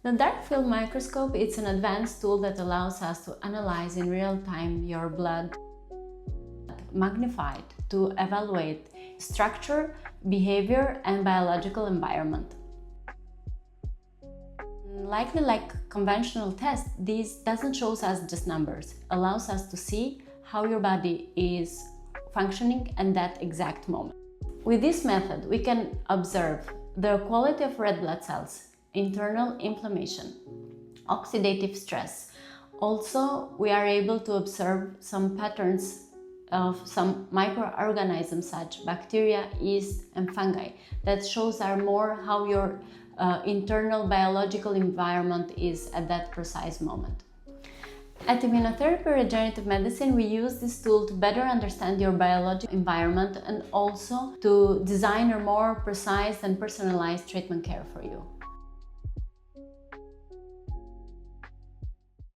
The dark field microscope is an advanced tool that allows us to analyze in real time your blood magnified to evaluate structure, behavior, and biological environment. Likely like conventional tests, this doesn't show us just numbers, allows us to see how your body is functioning at that exact moment. With this method, we can observe the quality of red blood cells, internal inflammation, oxidative stress. Also, we are able to observe some patterns of some microorganisms such bacteria, yeast, and fungi that shows are more how your internal biological environment is at that precise moment. At Immunotherapy Regenerative Medicine, we use this tool to better understand your biological environment and also to design a more precise and personalized treatment care for you.